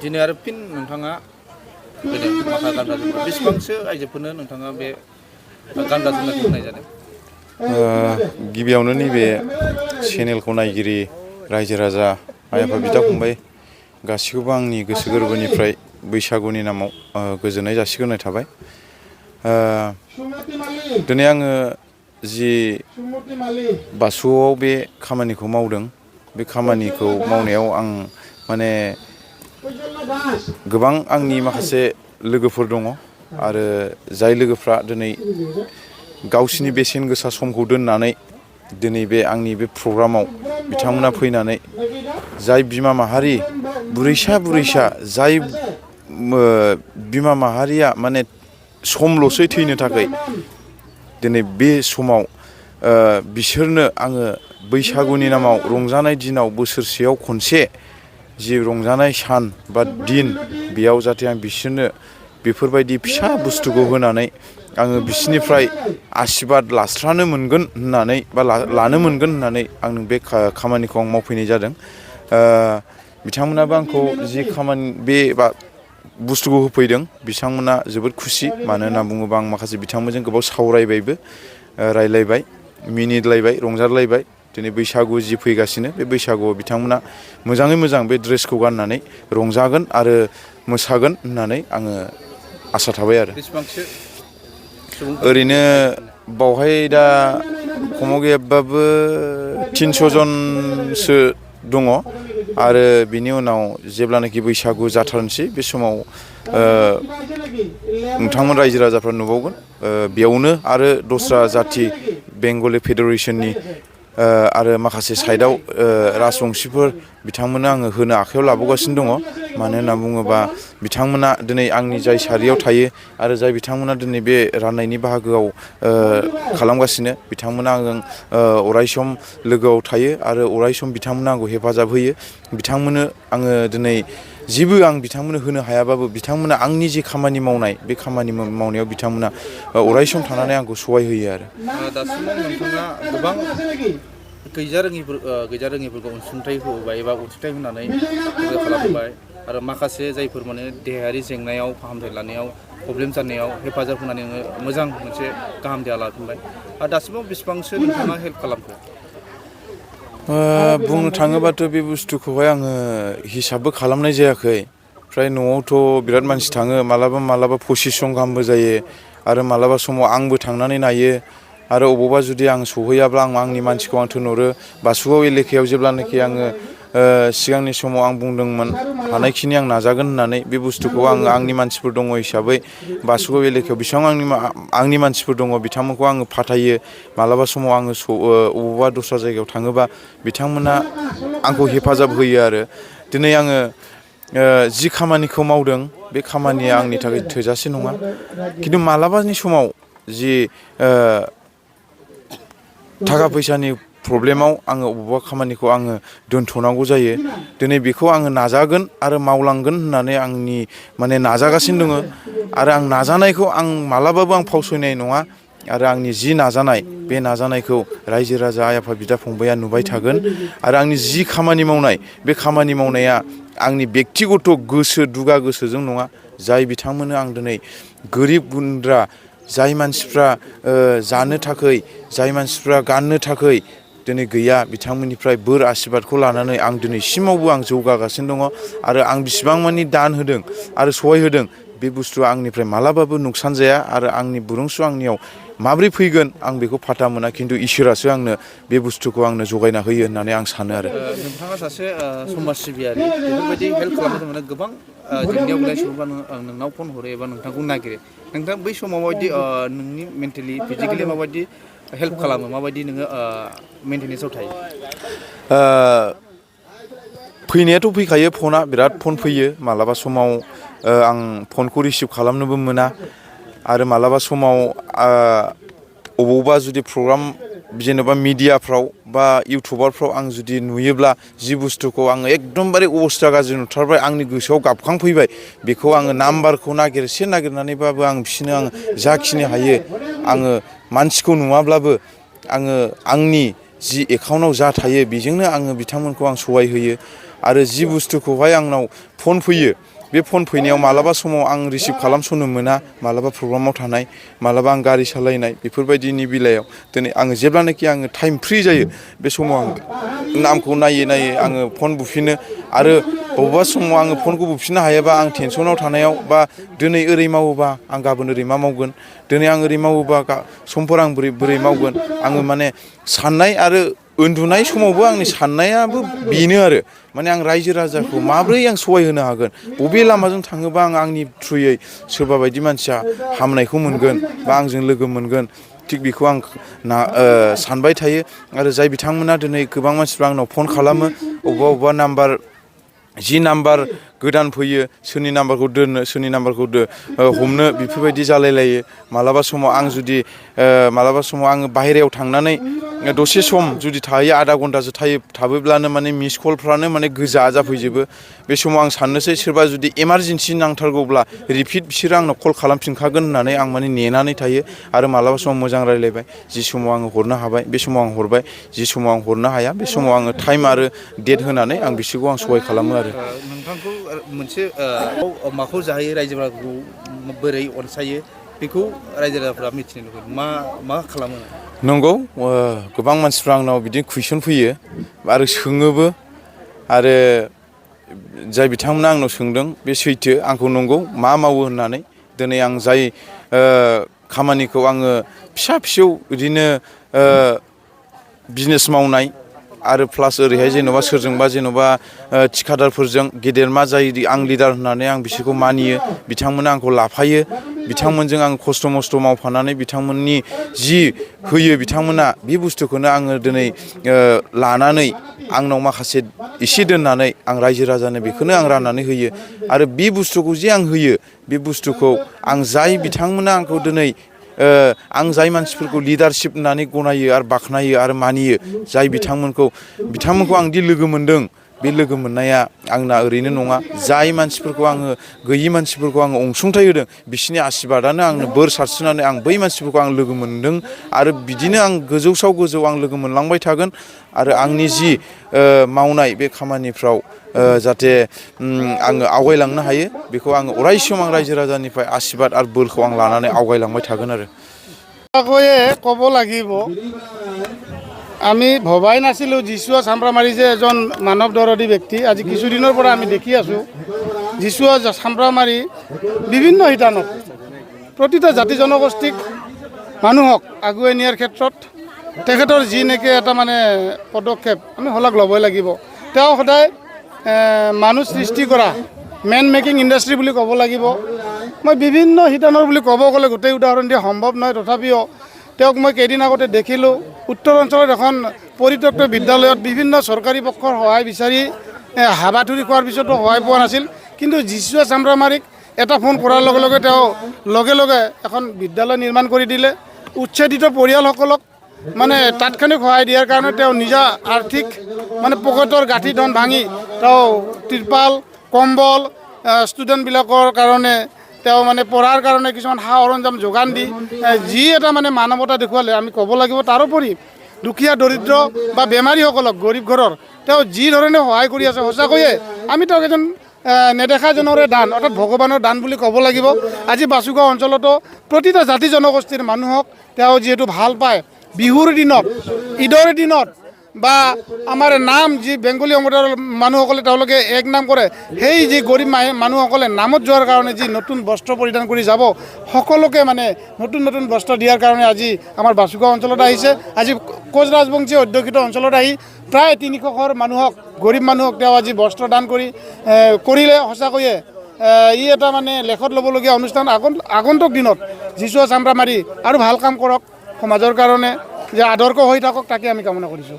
दिनै आरो फिन नोंथाङा माखा गानग्रा जोमग्रा बेसेबांसो आइजोफोरनो नोंथाङा बे गानग्रा जोमग्राखौ होनाय जादों? गिबियावनो नैबे चेनेलखौ नायगिरि रायजो राजा आइ आफा बिदा फंबाय गासिखौबो आंनि गोसो गोरबोनिफ्राय बैसागुनि नामाव गोजोननाय जासिग्रोनाय थाबाय। दिनै आङो जि बासुगावआव बे खामानिखौ मावदों बे खामानिखौ मावनायाव आं माने गोबां आंनि माखासे लोगोफोर दङ आरो जाय लोगोफ्रा दिनै गावसिनि बेसेन गोसा समखौ दोननानै दिनै बे आंनि बे प्रग्रामाव बिथांमोना फैनानै जाय बिमा माहारि बुरैसा जाय बिमा माहारिया माने समल'सै थैनो थाखाय दिनै बे समाव बिसोरनो आङो बैसागुनि नामाव रंजानाय दिनाव बोसोरसेयाव खनसे जि रंजानाय सान बा दिन बेयाव जाहाथे आं बिसोरनो बेफोरबायदि फिसा बुस्थुखौ होनानै आङो बिसोरनिफ्राय आशीर्बाद लास्रानो मोनगोन होननानै बा लानो मोनगोन होननानै आं बे खामानिखौ आं मावफैनाय जादों। बिथांमोनाबो आंखौ जि खामानि बे बा बुस्थुखौ होफैदों बिथांमोना जोबोद खुसि मानो होनना बुङोबा आं माखासे बिथांमोनजों गोबाव सावरायबायबो रायलायबाय मिनिलायबाय रंजालायबाय दिनै बैसागु जि फैगासिनो बे बैसागुआव बिथांमोना मोजाङै मोजां बे ड्रेसखौ गाननानै रंजागोन आरो मोसागोन होननानै आङो आसा थाबाय आरो ओरैनो बावहाय दा खमाव गैयाबाबो 300 जनसो दङ आरो बिनि उनाव जेब्लानाखि बैसागु जाथारनोसै बे समाव नोंथांमोन रायजो राजाफ्रा नुबावगोन बेयावनो आरो दस्रा जाथि बेंगलि फेडारेसननि आरो माखासे साइडआव राजबंशिफोर बिथांमोननो आङो होनो आखायाव लाबोगासिनो दङ मानो होनना बुङोबा बिथांमोना दिनै आंनि जाय सारियाव थायो आरो जाय बिथांमोना दिनै बे राननायनि बाहागोआव खालामगासिनो बिथांमोना आं अराय सम लोगोआव थायो आरो अराय सम बिथांमोना आंखौ हेफाजाब होयो बिथांमोननो आङो दिनै जेबो आं बिथांमोननो होनो हायाबाबो बिथांमोना आंनि जे खामानि मावनाय बे खामानि मावनायाव बिथांमोना अराय सम थानानै आंखौ सहाय होयो आरो दासिमाव नोंथाङा गोबां गैजारोङिफोरखौ अनसुंथाइ होबाय एबा अनसुंथाइ होनानै खालामबाय आरो माखासे जायफोर माने देहायारि जेंनायाव फाहामथाय लानायाव प्रब्लेम जानायाव हेफाजाब होनानै नोङो मोजां मोनसे गाहाम देहा लाफिनबाय आरो दासिमाव बेसेबांसो नोंथाङा हेल्प खालामखो? बुंनो थाङोबाथ' बे बुस्थुखौहाय आङो हिसाबबो खालामनाय जायाखै फ्राय न'आवथ' बिराद मानसि थाङो मालाबा 25 जन गाहामबो जायो आरो मालाबा समाव आंबो थांनानै नायो आरो अबावबा जुदि आं सहैयाब्ला आं आंनि मानसिखौ आं थिनहरो बासुगाव एलेकायाव जेब्लानाखि आङो सिगांनि समाव आं बुंदोंमोन हानायखिनि आं नाजागोन होननानै बे बुस्थुखौ आङो आंनि मानसिफोर दङ हिसाबै बासुगाव एलेकायाव बेसेबां आंनि मानसिफोर दङ बिथांमोनखौ आङो फाथायो मालाबा समाव आङो अबावबा दस्रा जायगायाव थाङोबा बिथांमोना आंखौ हेफाजाब होयो आरो दिनै आङो जि खामानिखौ मावदों बे खामानिया आंनि थाखाय थोजासे नङा खिन्थु मालाबानि समाव जि थाखा फैसानि प्रब्लेमाव आङो बबेबा खामानिखौ आङो दोनथ'नांगौ जायो दिनै बेखौ आङो नाजागोन आरो मावलांगोन होननानै आंनि माने नाजागासिनो दङ आरो आं नाजानायखौ आं मालाबाबो आं फावसयनाय नङा आरो आंनि जि नाजानाय बे नाजानायखौ रायजो राजा आइ आफा बिदा फंबाया नुबाय थागोन आरो आंनि जि खामानि मावनाय बे खामानि मावनाया आंनि बेक्तिगत दुगा गोसोजों नङा जाय बिथांमोननो आं दिनै गोरिब गुन्द्रा जाय मानसिफ्रा जानो थाखै जाय मानसिफ्रा गाननो थाखै दिनै गैया बिथांमोननिफ्राय बोर आशिर्बादखौ लानानै आं दिनैसिमावबो आं जौगागासिनो दङ आरो आं बिसिबां मानि दान होदों आरो सहाय होदों बे बुस्थुआ आंनिफ्राय मालाबाबो नुकसान जाया आरो आंनि बुरुंसु आंनियाव माब्रै फैगोन आं बेखौ फाथा मोना खिन्थु इसोरासो आंनो बे बुस्थुखौ आंनो जगायना होयो होननानै आं सानो आरो नोंथाङा सासे समाज सिबियारि बेफोरबायदि हेल्प खालामनो माने गोबां जेंनायाव गोलैनाय सुबुंफ्रा नोंनाव फन हरो एबा नोंथांखौ नागिरो नोंथां बै समाव माबायदि नोंनि मेन्टेलि फिजिकेलि माबायदि हेल्प खालामो माबायदि नोङो मेन्टेनेन्सआव थायो? फैनायाथ' फैखायो फना बिराद फन फैयो मालाबा समाव आं फनखौ रिसिभ खालामनोबो मोना आरो मालाबा समाव अबावबा जुदि प्रग्राम जेनेबा मिडियाफ्राव बा इउटुबारफ्राव आं जुदि नुयोब्ला जि बुस्थुखौ आङो एकदमबारे अबस्था गाज्रि नुथारबाय आंनि गोसोआव गाबखांफैबाय बेखौ आङो नाम्बारखौ नागिरनानैबाबो आं बिसोरनो आं जाखिनि हायो आङो मानसिखौ नुवाब्लाबो आङो आंनि जि एकाउन्टाव जा थायो बेजोंनो आङो बिथांमोनखौ आं सहाय होयो आरो जि बुस्थुखौहाय आंनाव फन फैयो बे फन फैनायाव मालाबा समाव आं रिसिभ खालामस'नो मोना मालाबा प्रग्रामाव थानाय मालाबा आं गारि सालायनाय बेफोरबायदिनि बेलायाव दिनै आङो जेब्लानाखि आङो टाइम फ्रि जायो बे समाव आं नामखौ नायै नायै आङो फन बुफिनो आरो बबेबा समाव आङो फनखौ बुफिननो हायाबा आं टेनसनाव थानायाव बा दिनै ओरै मावोबा आं गाबोन ओरै मा मावगोन दिनै आं ओरै मावोबा समफोर आं बोरै मावगोन आङो माने साननाय आरो उन्दुनाय समावबो आंनि साननायाबो बेनो आरो माने आं रायजो राजाखौ माब्रै आं सहाय होनो हागोन बबे लामाजों थाङोबा आं आंनि थ्रुयै सोरबा बायदि मानसिया हामनायखौ मोनगोन बा आंजों लोगो मोनगोन थिग बेखौ आं सानबाय थायो आरो जाय बिथांमोना दिनै गोबां मानसिफ्रा आंनाव फन खालामो अबेबा नाम्बार जि नाम्बार गोदान फैयो सोरनि नाम्बारखौ दोननो सोरनि नाम्बारखौ हमनो बेफोरबायदि जालायलायो मालाबा समाव आं जुदि मालाबा समाव आङो बाहेरायाव थांनानै दसे सम जुदि थाहैयो आधा घन्टासो थाबोब्लानो माने मिस कलफ्रानो माने गोजा जाफैजोबो बे समाव आं साननोसै सोरबा जुदि इमारजेन्सि नांथारगौब्ला रिपिट बिसोरो आंनाव कल खालामफिनखागोन होननानै आं माने नेनानै थायो आरो मालाबा समाव मोजां रायलायबाय जि समाव आङो हरनो हाबाय बे समाव आं हरबाय जि समाव आं हरनो हाया बे समाव आङो टाइम आरो डेट होनानै आं बिसोरखौ आं सहाय खालामो आरो नोंथांखौ मोनसे माखौ जाहोयो रायजो राजाखौ बोरै अनसायो बेखौ रायजो राजाफ्रा मिथिनो लुबैयो मा खालामो नंगौ गोबां मानसिफ्रा आंनाव बिदिनो कुइसन फैयो आरो सोङोबो आरो जाय बिथांमोना आंनाव सोंदों बे सैथो आंखौ नंगौ मा मावो होननानै दिनै आं जाय खामानिखौ आङो फिसा फिसौ बिदिनो बिजनेस मावनाय आरो प्लास ओरैहाय जेन'बा सोरजोंबा जेन'बा थिखादारफोरजों गेदेरमा जाय आं लिडार होननानै आं बिसोरखौ मानियो बिथांमोना आंखौ लाफायो बिथांमोनजों आं खस्थ' मस्थ' मावफानानै बिथांमोननि जि होयो बिथांमोना बे बुस्थुखौनो आङो दिनै लानानै आंनाव माखासे एसे दोननानै आं रायजो राजानो बेखौनो आं राननानै होयो आरो बे बुस्थुखौ जे आं होयो बे बुस्थुखौ आं जाय बिथांमोना आंखौ दिनै आं जाय मानसिफोरखौ लिडारशिप होननानै गनायो आरो बाख्नायो आरो मानियो जाय बिथांमोनखौ आं दि लोगो मोनदों बे लोगो मोननाया आंना ओरैनो नङा जाय मानसिफोरखौ आङो गैयि मानसिफोरखौ आङो अनसुंथाइ होदों बिसोरनि आशीर्बादानो आंनो बोर सारस्रिनानै आं बै मानसिफोरखौ आं लोगो मोनदों आरो बिदिनो आं गोजौसाव गोजौ आं लोगो मोनलांबाय थागोन आरो आंनि जि मावनाय बे खामानिफ्राव जाहाथे आङो आवगायलांनो हायो बेखौ आङो अराय सम आं रायजो राजानिफ्राय आशीर्बाद आरो बोरखौ आं लानानै आवगायलांबाय थागोन आरो ক'ব লাগিব আমি ভবাই নাছিলোঁ যীশুৱা চাম্প্ৰামাৰী যে এজন মানৱ দৰদী ব্যক্তি আজি কিছুদিনৰ পৰা আমি দেখি আছোঁ যীশুৱা চাম্প্ৰামাৰী বিভিন্ন শিতানত প্ৰতিটো জাতি জনগোষ্ঠীক মানুহক আগুৱাই নিয়াৰ ক্ষেত্ৰত তেখেতৰ যি নেকি এটা মানে পদক্ষেপ আমি শলাগ ল'বই লাগিব তেওঁ সদায় মানুহ সৃষ্টি কৰা মেন মেকিং ইণ্ডাষ্ট্ৰী বুলি ক'ব লাগিব মই বিভিন্ন শিতানৰ বুলি ক'ব গ'লে গোটেই উদাহৰণ দিয়া সম্ভৱ নহয় তথাপিও তেওঁক মই কেইদিন আগতে দেখিলোঁ উত্তৰ অঞ্চলত এখন পৰিত্যক্ত বিদ্যালয়ত বিভিন্ন চৰকাৰী পক্ষৰ সহায় বিচাৰি হাবাথুৰি খোৱাৰ পিছতো সহায় পোৱা নাছিল কিন্তু যীশুৱা চাম্প্ৰামাৰীক এটা ফোন কৰাৰ লগে লগে তেওঁ লগে লগে এখন বিদ্যালয় নিৰ্মাণ কৰি দিলে উচ্ছেদিত পৰিয়ালসকলক মানে তাৎক্ষণিক সহায় দিয়াৰ কাৰণে তেওঁ নিজা আৰ্থিক মানে পকেটৰ গাঁঠি ধন ভাঙি তেওঁ ত্ৰিপাল কম্বল ষ্টুডেণ্টবিলাকৰ কাৰণে তেওঁ মানে পঢ়াৰ কাৰণে কিছুমান সা সৰঞ্জাম যোগান দি যি এটা মানে মানৱতা দেখুৱালে আমি ক'ব লাগিব তাৰোপৰি দুখীয়া দৰিদ্ৰ বা বেমাৰীসকলক গৰীব ঘৰৰ তেওঁ যি ধৰণে সহায় কৰি আছে সঁচাকৈয়ে আমি তেওঁক এজন নেদেখাজনৰে দান অৰ্থাৎ ভগৱানৰ দান বুলি ক'ব লাগিব আজি বাচুগাঁও অঞ্চলতো প্ৰতিটো জাতি জনগোষ্ঠীৰ মানুহক তেওঁ যিহেতু ভাল পায় বিহুৰ দিনত ঈদৰ দিনত বা আমাৰ নাম যি বেংগলী সম্প্ৰদায়ৰ মানুহসকলে তেওঁলোকে এক নাম কৰে সেই যি গৰীব মানুহসকলে নামত যোৱাৰ কাৰণে যি নতুন বস্ত্ৰ পৰিধান কৰি যাব সকলোকে মানে নতুন নতুন বস্ত্ৰ দিয়াৰ কাৰণে আজি আমাৰ বাচুগাঁও অঞ্চলত আহিছে আজি কোচ ৰাজবংশী অধ্যুষিত অঞ্চলত আহি প্ৰায় 300 ঘৰ মানুহক গৰীব মানুহক তেওঁ আজি বস্ত্ৰ দান কৰিলে সঁচাকৈয়ে ই এটা মানে লেখত ল'বলগীয়া অনুষ্ঠান আগন্তুক দিনত যীশুৱা চাম্প্ৰামাৰী আৰু ভাল কাম কৰক সমাজৰ কাৰণে যে আদৰ্শ হৈ থাকক তাকে আমি কামনা কৰিছোঁ।